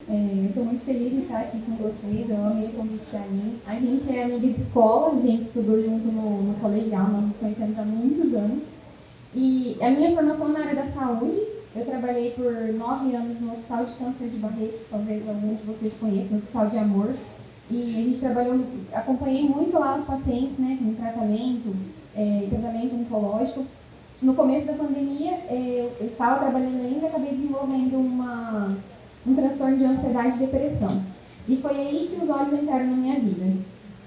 Estou muito feliz de estar aqui com vocês, eu amei o convite da Aline. A gente é amiga de escola, a gente estudou junto no colegial, nós nos conhecemos há muitos anos. E a minha formação é na área da saúde, eu trabalhei por 9 anos no Hospital de Câncer de Barretos, talvez algum de vocês conheçam, o Hospital de Amor. E a gente acompanhei muito lá os pacientes, né, com tratamento oncológico. No começo da pandemia, eu estava trabalhando ainda e acabei desenvolvendo um transtorno de ansiedade e depressão. E foi aí que os olhos entraram na minha vida.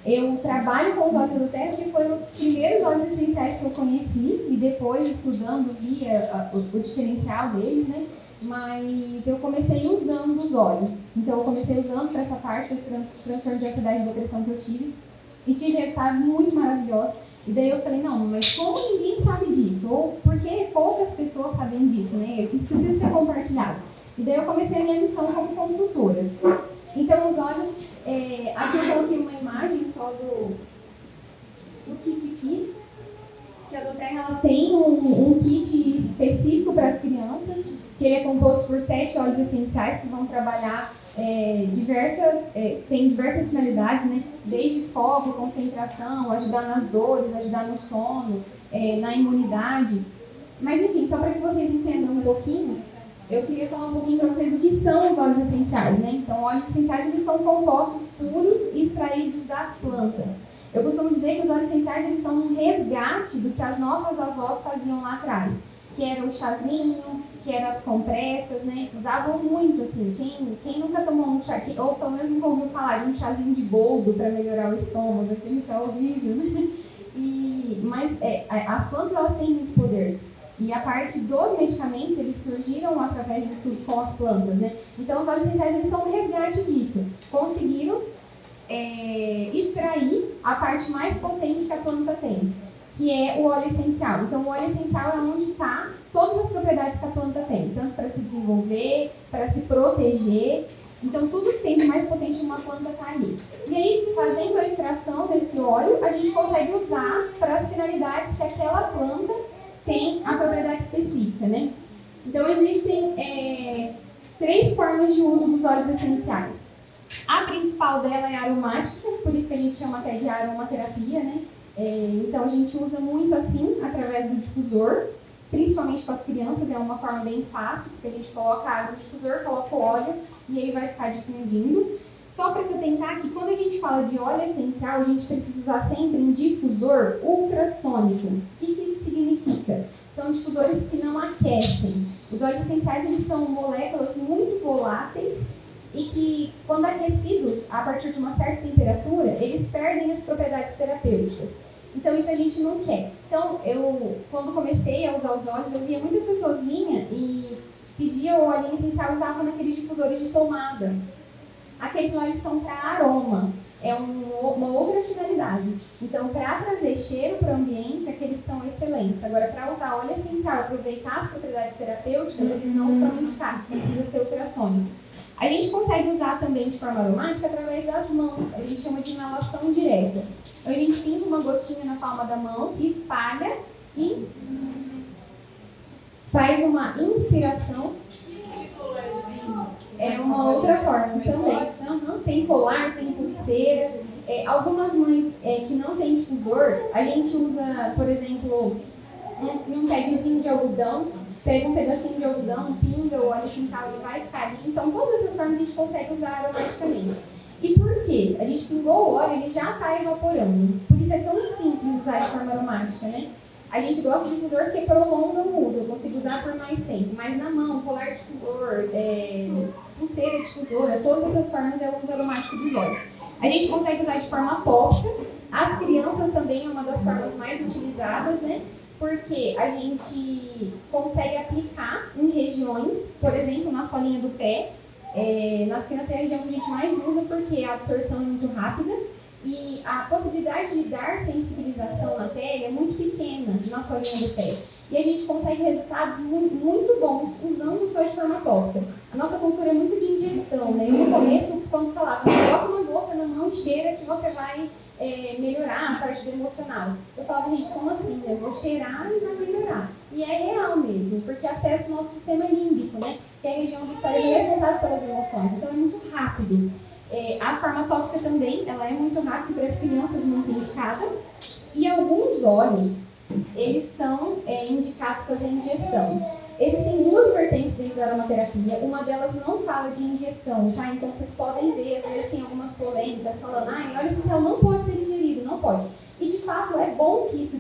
Eu trabalho com os óleos do terra, que foram os primeiros óleos essenciais que eu conheci, e depois, estudando, via o diferencial deles, né? Mas eu comecei usando os óleos. Então, eu comecei usando para essa parte desse transtorno de ansiedade e depressão que eu tive, e tive resultados muito maravilhosos. E daí eu falei, não, mas como ninguém sabe disso? Ou por que poucas pessoas sabem disso, né? Isso precisa ser compartilhado. E daí eu comecei a minha missão como consultora. Então, os olhos, aqui eu coloquei uma imagem só do Kit Kids, que a Doterra ela tem um kit específico para as crianças, que ele é composto por 7 óleos essenciais que vão trabalhar tem diversas finalidades, né? Desde foco, concentração, ajudar nas dores, ajudar no sono, na imunidade. Mas enfim, só para que vocês entendam um pouquinho, eu queria falar um pouquinho para vocês o que são os óleos essenciais, né? Então, óleos essenciais eles são compostos puros extraídos das plantas. Eu costumo dizer que os óleos essenciais eles são um resgate do que as nossas avós faziam lá atrás, que era o chazinho, que eram as compressas, né? Usavam muito, assim. Quem nunca tomou um chá, ou pelo menos nunca ouviu falar de um chazinho de boldo para melhorar o estômago, aquele chá horrível, né? Mas as plantas elas têm muito poder. E a parte dos medicamentos, eles surgiram através de estudos com as plantas, né? Então, os óleos essenciais, eles são um resgate disso. Conseguiram extrair a parte mais potente que a planta tem, que é o óleo essencial. Então, o óleo essencial é onde está todas as propriedades que a planta tem, tanto para se desenvolver, para se proteger. Então, tudo que tem de mais potente uma planta está ali. E aí, fazendo a extração desse óleo, a gente consegue usar para as finalidades que aquela planta tem a propriedade específica, né? Então, existem 3 formas de uso dos óleos essenciais. A principal dela é aromática, por isso que a gente chama até de aromaterapia, né? Então, a gente usa muito assim, através do difusor, principalmente com as crianças, é uma forma bem fácil, porque a gente coloca a água no difusor, coloca o óleo e ele vai ficar difundindo. Só para se atentar que quando a gente fala de óleo essencial, a gente precisa usar sempre um difusor ultrassônico. O que isso significa? São difusores que não aquecem. Os óleos essenciais eles são moléculas muito voláteis e que, quando aquecidos a partir de uma certa temperatura, eles perdem as propriedades terapêuticas. Então, isso a gente não quer. Então, quando comecei a usar os óleos, eu via muitas pessoas vinham e pediam o óleo essencial, usavam naqueles difusores de tomada. Aqueles óleos são para aroma, é uma outra finalidade. Então, para trazer cheiro para o ambiente, aqueles são excelentes. Agora, para usar óleo essencial e aproveitar as propriedades terapêuticas, eles não são indicados, precisa ser ultrassônico. A gente consegue usar também de forma aromática através das mãos, a gente chama de inalação direta. Então, a gente pinta uma gotinha na palma da mão, espalha e faz uma inspiração. É uma outra forma também. Tem colar, tem pulseira. Algumas mães que não têm difusor, a gente usa, por exemplo, um padzinho de algodão, pega um pedacinho de algodão, pinga o óleo essencial, ele vai ficar ali. Então, todas essas formas a gente consegue usar aromaticamente. E por quê? A gente pingou o óleo, ele já está evaporando. Por isso é tão simples usar de forma aromática, né? A gente gosta de difusor porque prolonga o uso, eu consigo usar por mais tempo. Mas na mão, colar difusor, pulseira difusora, todas essas formas é o uso aromático dos óleos. A gente consegue usar de forma tópica. As crianças também é uma das formas mais utilizadas, né? Porque a gente consegue aplicar em regiões, por exemplo, na solinha do pé. Nas crianças é a região que a gente mais usa porque a absorção é muito rápida. E a possibilidade de dar sensibilização na pele é muito pequena na solinha do pé. E a gente consegue resultados muito, muito bons usando só de forma tópica. A nossa cultura é muito de ingestão, né? Eu no começo, quando falava, coloca uma gota na mão e cheira que você vai melhorar a parte do emocional. Eu falava, gente, como assim? Eu vou cheirar e vai melhorar. E é real mesmo, porque acessa o nosso sistema límbico, né? que é a região do cérebro responsável pelas emoções. Então é muito rápido. A forma tópica também, ela é muito rápida para as crianças muito indicada. E alguns óleos, eles são indicados fazer ingestão. Existem duas vertentes dentro da aromaterapia. Uma delas não fala de ingestão, tá? Então vocês podem ver, às vezes tem algumas polêmicas falando, óleo essencial não pode ser ingerido, não pode. E de fato é bom que isso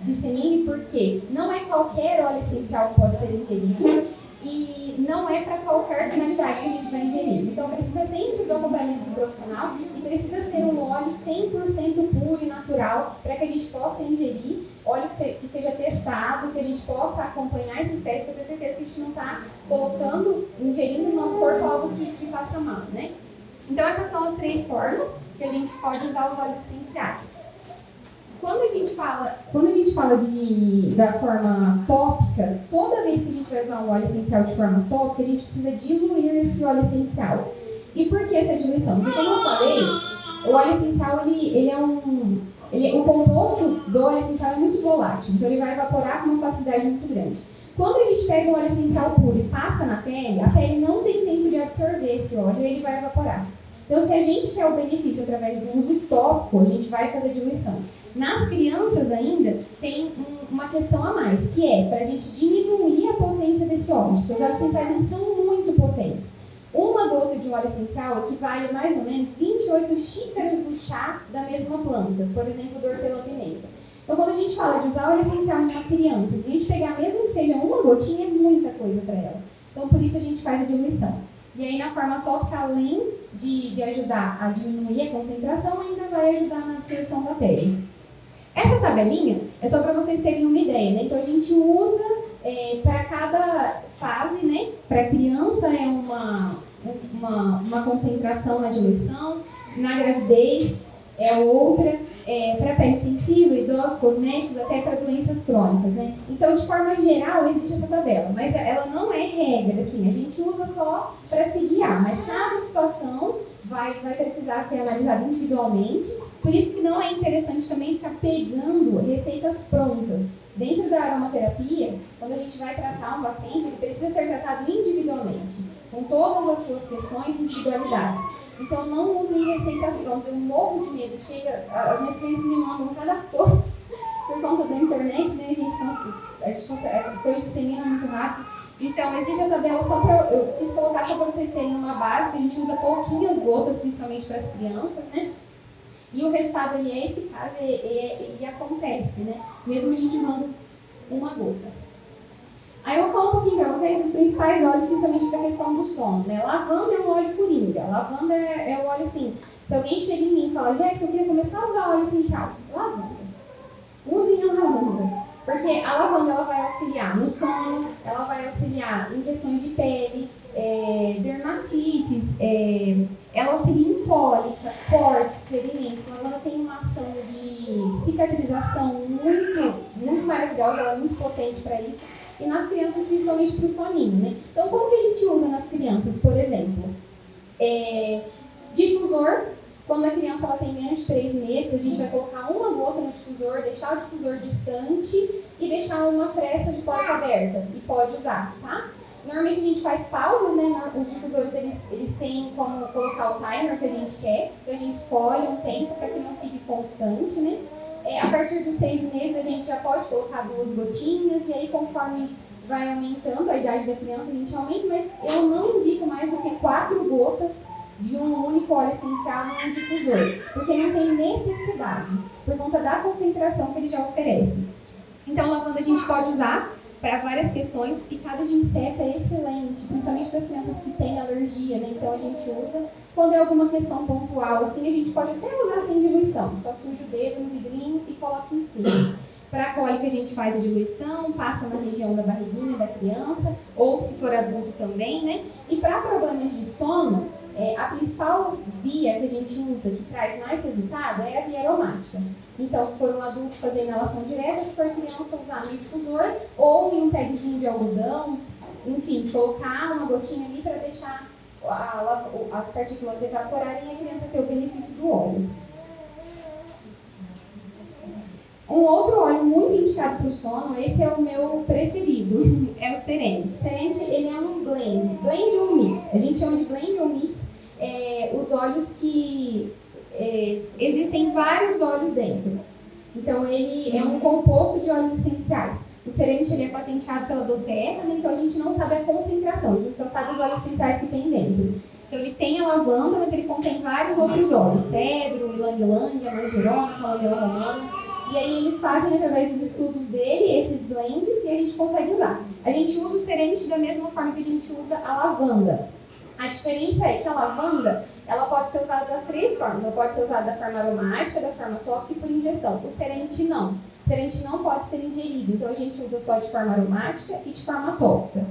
dissemine, porque não é qualquer óleo essencial que pode ser ingerido e não é para qualquer finalidade que a gente vai ingerir. Então precisa sempre do acompanhamento do profissional e precisa ser um óleo 100% puro e natural para que a gente possa ingerir, óleo que seja testado, que a gente possa acompanhar esses testes para ter certeza que a gente não está ingerindo no nosso corpo algo que faça mal, né? Então essas são as 3 formas que a gente pode usar os óleos essenciais. Quando a gente fala da forma tópica, toda vez que a gente vai usar um óleo essencial de forma tópica, a gente precisa diluir esse óleo essencial. E por que essa diluição? Porque, como eu falei, o óleo essencial, o composto do óleo essencial é muito volátil, então ele vai evaporar com uma facilidade muito grande. Quando a gente pega um óleo essencial puro e passa na pele, a pele não tem tempo de absorver esse óleo e ele vai evaporar. Então, se a gente quer o benefício através do uso tópico, a gente vai fazer diluição. Nas crianças ainda, tem uma questão a mais, que é para a gente diminuir a potência desse óleo, porque os óleos essenciais eles são muito potentes. Uma gota de óleo essencial equivale a mais ou menos 28 xícaras do chá da mesma planta, por exemplo, do hortelã-pimenta. Então, quando a gente fala de usar óleo essencial em uma criança, se a gente pegar mesmo que seja uma gotinha, é muita coisa para ela. Então, por isso a gente faz a diluição. E aí, na forma tópica, além de ajudar a diminuir a concentração, ainda vai ajudar na absorção da pele. Essa tabelinha é só para vocês terem uma ideia, né? Então a gente usa para cada fase, né? Para criança é uma concentração na diluição, na gravidez é outra, para pele sensível, idosos, cosméticos, até para doenças crônicas, né? Então, de forma geral, existe essa tabela, mas ela não é regra, assim, a gente usa só para se guiar, mas cada situação vai precisar ser analisada individualmente, por isso que não é interessante também ficar pegando receitas prontas. Dentro da aromaterapia, quando a gente vai tratar um paciente, ele precisa ser tratado individualmente, com todas as suas questões e individualidades. Então, não usem receitas prontas, eu morro de medo. As minhas clientes me mandam cada coisa por conta da internet, né? A gente consegue, as coisas disseminam muito rápido. Então, existe a tabela eu quis colocar só para vocês terem uma base, que a gente usa pouquinhas gotas, principalmente para as crianças, né? E o resultado ele é eficaz e acontece, né? Mesmo a gente usando uma gota. Aí eu vou falar um pouquinho para vocês dos principais óleos, principalmente para a questão do sono, né? Lavanda é um óleo coringa. Lavanda é um óleo assim, se alguém chega em mim e fala, Jéssica, eu queria começar a usar óleo essencial, lavanda. Usem a lavanda. Porque a lavanda ela vai auxiliar no sono, ela vai auxiliar em questões de pele, dermatites, ela auxilia em cólica, cortes, ferimentos. A lavanda tem uma ação de cicatrização muito maravilhosa, ela é muito potente para isso. E nas crianças, principalmente para o soninho, né? Então, como que a gente usa nas crianças, por exemplo? Difusor. Quando a criança ela tem menos de 3 meses, a gente vai colocar uma gota no difusor, deixar o difusor distante e deixar uma fresta de porta aberta. E pode usar, tá? Normalmente a gente faz pausas, né? Os difusores eles têm como colocar o timer que a gente quer. Então a gente escolhe um tempo para que não fique constante, né? A partir dos 6 meses a gente já pode colocar 2 gotinhas. E aí conforme vai aumentando a idade da criança, a gente aumenta. Mas eu não indico mais do que 4 gotas de um único óleo essencial num difusor, porque não tem necessidade, por conta da concentração que ele já oferece. Então, lavanda a gente pode usar para várias questões, picada de inseto é excelente, principalmente para as crianças que têm alergia, né? Então a gente usa. Quando é alguma questão pontual, assim, a gente pode até usar sem diluição, só suja o dedo no vidrinho e coloca em cima. Para a cólica a gente faz a diluição, passa na região da barriguinha da criança, ou se for adulto também, né? E para problemas de sono, a principal via que a gente usa, que traz mais resultado, é a via aromática. Então, se for um adulto fazer inalação direta, se for criança usar no difusor, ou em um padzinho de algodão, enfim, colocar uma gotinha ali para deixar as partículas evaporarem e a criança ter o benefício do óleo. Um outro óleo muito indicado para o sono, esse é o meu preferido, é o Serenity. O Serenity, ele é um blend ou mix. A gente chama de blend ou mix os óleos que existem vários óleos dentro. Então, ele é um composto de óleos essenciais. O Serenity, ele é patenteado pela doTERRA, né? Então a gente não sabe a concentração, a gente só sabe os óleos essenciais que tem dentro. Então ele tem a lavanda, mas ele contém vários outros óleos, cedro, ylang-ylang, margerona, camomila romana. E aí eles fazem, através dos estudos dele, esses blends e a gente consegue usar. A gente usa o Serenity da mesma forma que a gente usa a lavanda. A diferença é que a lavanda, ela pode ser usada das três formas. Ela pode ser usada da forma aromática, da forma tópica e por ingestão. O Serenity não. O Serenity não pode ser ingerido, então a gente usa só de forma aromática e de forma tópica.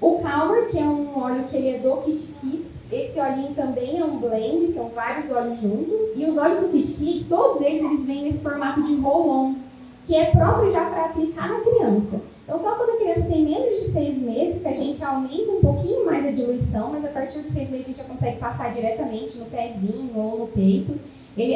O Calmer, que é um óleo que ele é do Kit Kits, esse olhinho também é um blend, são vários óleos juntos. E os óleos do Kit Kits, todos eles vêm nesse formato de roll-on, que é próprio já para aplicar na criança. Então, só quando a criança tem menos de 6 meses que a gente aumenta um pouquinho mais a diluição, mas a partir dos 6 meses a gente já consegue passar diretamente no pezinho ou no peito.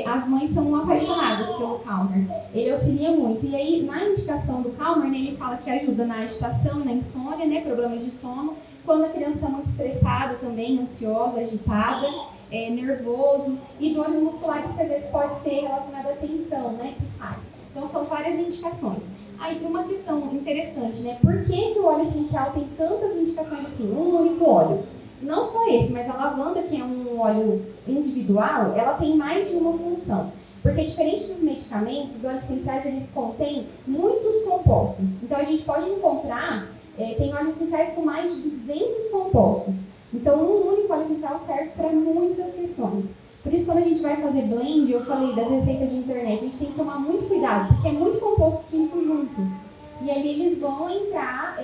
As mães são apaixonadas pelo Calmer. Ele auxilia muito. E aí, na indicação do Calmer, ele fala que ajuda na agitação, na insônia, né, problemas de sono, quando a criança está muito estressada também, ansiosa, agitada, nervoso, e dores musculares que às vezes pode ser relacionada à tensão, né, que faz. Então, são várias indicações. Aí, uma questão interessante, né? Por que o óleo essencial tem tantas indicações assim? Um único óleo. Não só esse, mas a lavanda, que é um óleo individual, ela tem mais de uma função. Porque, diferente dos medicamentos, os óleos essenciais, eles contêm muitos compostos. Então, a gente pode encontrar, tem óleos essenciais com mais de 200 compostos. Então, um único óleo essencial serve para muitas questões. Por isso, quando a gente vai fazer blend, eu falei das receitas de internet, a gente tem que tomar muito cuidado, porque é muito composto químico junto. E aí eles vão entrar,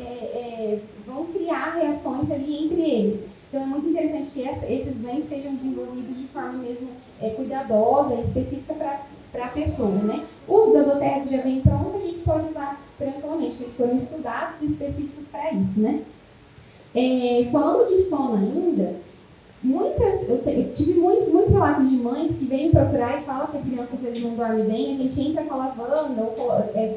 vão criar reações ali entre eles. Então é muito interessante que esses blends sejam desenvolvidos de forma mesmo cuidadosa e específica para a pessoa, né? Os da doTERRA que já vem pronto, a gente pode usar tranquilamente, porque eles foram estudados e específicos para isso, né? Falando de sono ainda, eu tive muitos relatos de mães que vêm procurar e falam que a criança às vezes não dorme bem, a gente entra com a lavanda ou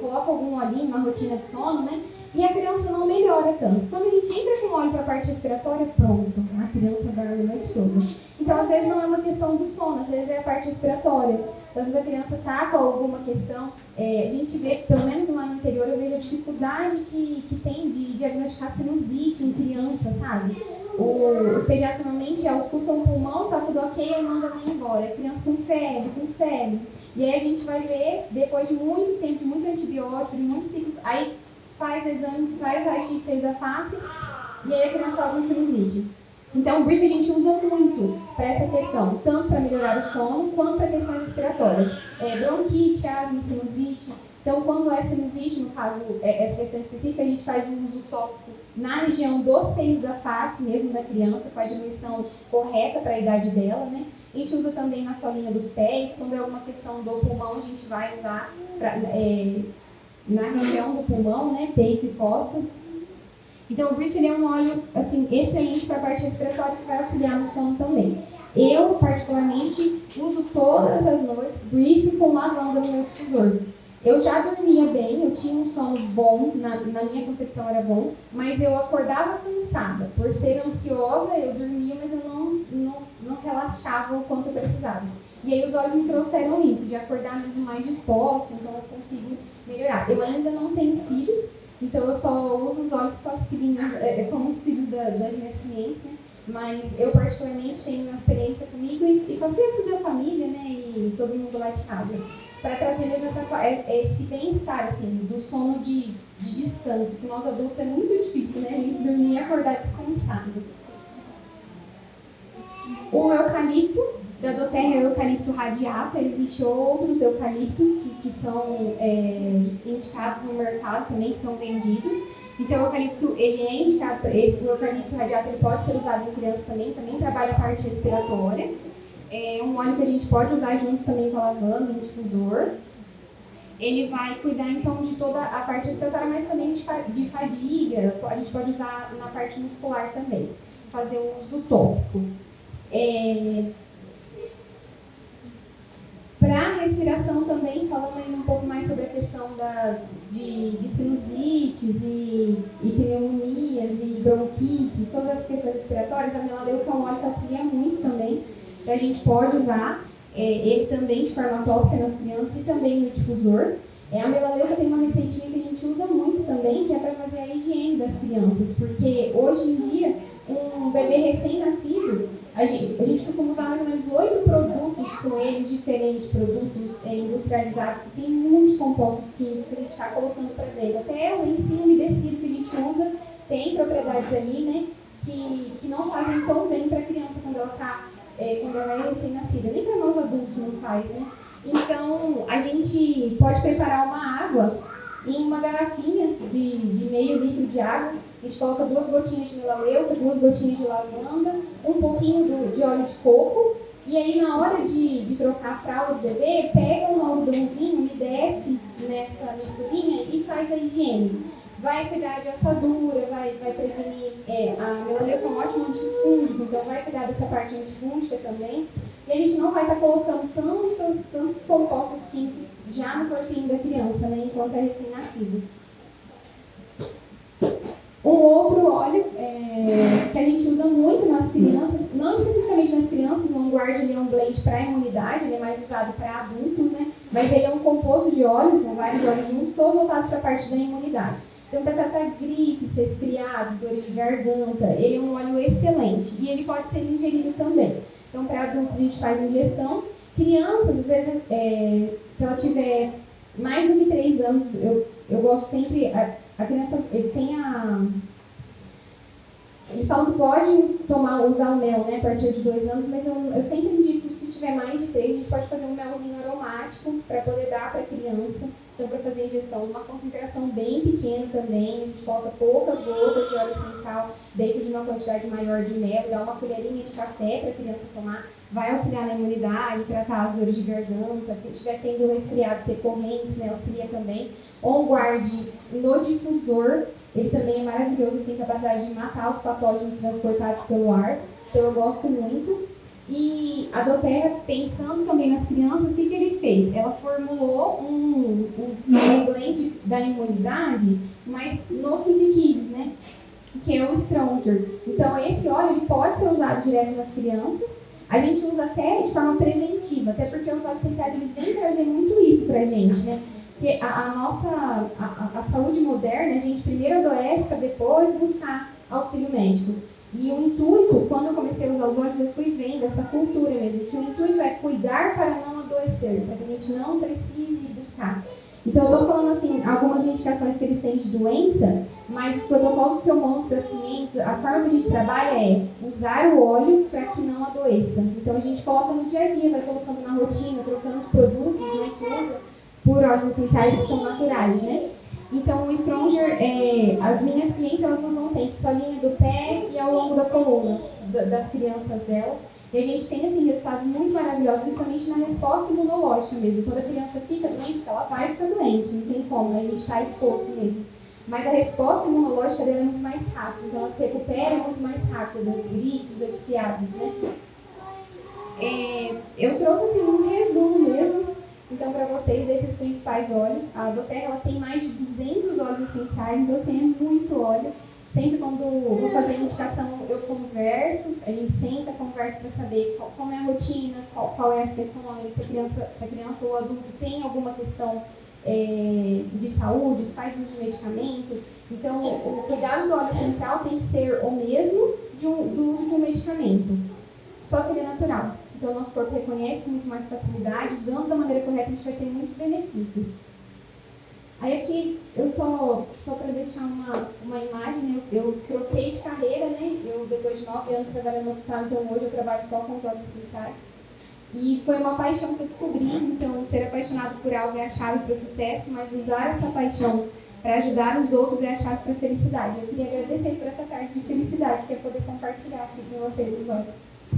coloca algum olhinho na rotina de sono, né? E a criança não melhora tanto. Quando a gente entra com óleo para a parte respiratória, pronto, a criança dorme a noite toda. Então, às vezes não é uma questão do sono, às vezes é a parte respiratória. Então, às vezes a criança está com alguma questão, a gente vê, pelo menos no ano anterior, eu vejo a dificuldade que tem de diagnosticar sinusite em criança, sabe? Os pediatras normalmente auscultam o pulmão, tá tudo ok, aí manda a mãe embora. A criança com febre. E aí a gente vai ver, depois de muito tempo, de muito antibiótico, de muitos ciclos, aí faz exames, faz o raio-x da face, e aí a criança está com sinusite. Então o brief a gente usa muito para essa questão, tanto para melhorar o sono, quanto para questões respiratórias. Bronquite, asma, sinusite. Então, quando é sinusite, no caso, essa questão específica, a gente faz um uso tópico na região dos seios da face, mesmo da criança, com a diluição correta para a idade dela, né? A gente usa também na solinha dos pés, quando é uma questão do pulmão, a gente vai usar na região do pulmão, né? Peito e costas. Então, o brief é um óleo assim, excelente para a parte respiratória que vai auxiliar no sono também. Eu, particularmente, uso todas as noites brief com lavanda no meu difusor. Eu já dormia bem, eu tinha um sono bom, na minha concepção era bom, mas eu acordava cansada. Por ser ansiosa, eu dormia, mas eu não relaxava o quanto eu precisava. E aí os óleos me trouxeram isso, de acordar mesmo mais disposta, então eu consigo melhorar. Eu ainda não tenho filhos, então eu só uso os óleos com as filhinhas, como os filhos das minhas clientes, né? Mas eu particularmente tenho uma experiência comigo e com as crianças da família, né? E todo mundo lá de casa. Para trazer mesmo esse bem-estar, assim, do sono de descanso, que nós adultos é muito difícil, né? A gente dormir e acordar descansado. O eucalipto, da doTERRA é o eucalipto radiácea, existem outros eucaliptos que são indicados no mercado também, que são vendidos. Então, o eucalipto, ele é indicado, o eucalipto radiácea, ele pode ser usado em criança também trabalha a parte respiratória. É um óleo que a gente pode usar junto também com a lavanda, no difusor. Ele vai cuidar, então, de toda a parte respiratória, mas também de fadiga. A gente pode usar na parte muscular também, fazer um uso tópico. Para respiração também, falando aí um pouco mais sobre a questão de sinusites e pneumonias e bronquites, todas as questões respiratórias, a melaleuca é um óleo que auxilia muito também, que a gente pode usar ele também de forma tópica nas crianças e também no difusor. A melaleuca tem uma receitinha que a gente usa muito também, que é para fazer a higiene das crianças, porque hoje em dia, um bebê recém-nascido, a gente costuma usar mais ou menos 8 produtos com ele, diferentes produtos industrializados, que tem muitos compostos químicos que a gente está colocando para dentro. Até o lencinho umedecido que a gente usa tem propriedades ali, né, que não fazem tão bem para a criança quando ela é recém-nascida. Nem para nós adultos não faz, né? Então, a gente pode preparar uma água em uma garrafinha de meio litro de água. A gente coloca 2 gotinhas de melaleuca, 2 gotinhas de lavanda, um pouquinho de óleo de coco. E aí, na hora de trocar a fralda do bebê, pega um algodãozinho, umedece nessa misturinha e faz a higiene. Vai cuidar de assadura, vai prevenir. A melaleuca é um ótimo antifúngico, então vai cuidar dessa parte antifúngica também. E a gente não vai estar colocando tantos compostos químicos já no corpinho da criança, né, enquanto é recém-nascido. Um outro óleo que a gente usa muito nas crianças, não especificamente nas crianças, o OnGuard ele é um blend para a imunidade, ele é mais usado para adultos, né? Mas ele é um composto de óleos, são vários óleos juntos, todos voltados para a parte da imunidade. Então, para tratar gripes, resfriados, dores de garganta, ele é um óleo excelente e ele pode ser ingerido também. Então, para adultos a gente faz ingestão. Crianças, às vezes, se ela tiver mais do que 3 anos, eu gosto sempre... A criança tem eles falam que pode usar o mel, né, a partir de 2 anos, mas eu sempre indico que se tiver mais de 3, a gente pode fazer um melzinho aromático para poder dar para a criança. Então, para fazer ingestão, uma concentração bem pequena também, a gente coloca poucas gotas de óleo essencial dentro de uma quantidade maior de mel, dá uma colherinha de café para a criança tomar, vai auxiliar na imunidade, tratar as dores de garganta, quem estiver tendo resfriados recorrentes, né, auxilia também. OnGuard no difusor, ele também é maravilhoso, tem capacidade de matar os patógenos transportados pelo ar, então eu gosto muito. E a doTERRA, pensando também nas crianças, o que ele fez? Ela formulou um blend da imunidade, mas no Kid Kids, né? Que é o Stronger. Então, esse óleo ele pode ser usado direto nas crianças. A gente usa até de forma preventiva, até porque os óleos essenciais eles vêm trazer muito isso pra gente, né? Porque a saúde moderna, a gente primeiro adoece para depois buscar auxílio médico. E o intuito, quando eu comecei a usar os óleos, eu fui vendo essa cultura mesmo, que o intuito é cuidar para não adoecer, para que a gente não precise buscar. Então, eu estou falando assim, algumas indicações que eles têm de doença, mas os protocolos que eu monto para os clientes, a forma que a gente trabalha é usar o óleo para que não adoeça. Então, a gente coloca no dia a dia, vai colocando na rotina, trocando os produtos, né, que usa, por óleos essenciais que são naturais, né? Então, o Stronger, as minhas clientes, elas usam sempre só a linha do pé e ao longo da coluna das crianças dela. E a gente tem, assim, resultados muito maravilhosos, principalmente na resposta imunológica mesmo. Quando a criança fica doente, ela vai ficar doente, não tem como, né? A gente está exposto mesmo. Mas a resposta imunológica dela é muito mais rápida, então ela se recupera muito mais rápido das gripes, dos resfriados, né? Eu trouxe, assim, um resumo mesmo. Então, para vocês, desses principais óleos, a doTERRA ela tem mais de 200 óleos essenciais, então assim, é muito óleo. Sempre quando vou fazer a indicação, eu converso, a gente senta, conversa para saber como é a rotina, qual é as questões, se a criança ou o adulto tem alguma questão de saúde, se faz uso de medicamentos. Então, o cuidado do óleo essencial tem que ser o mesmo do uso de um medicamento, só que ele é natural. Então, o nosso corpo reconhece com muito mais facilidade, usando da maneira correta, a gente vai ter muitos benefícios. Aí aqui, eu só para deixar uma imagem, eu troquei de carreira, né? Depois de 9 anos trabalhando no hospital, então hoje eu trabalho só com os óleos essenciais. E foi uma paixão que eu descobri, então ser apaixonado por algo é a chave para o sucesso, mas usar essa paixão para ajudar os outros é a chave para a felicidade. Eu queria agradecer por essa tarde de felicidade, que é poder compartilhar aqui com vocês os olhos.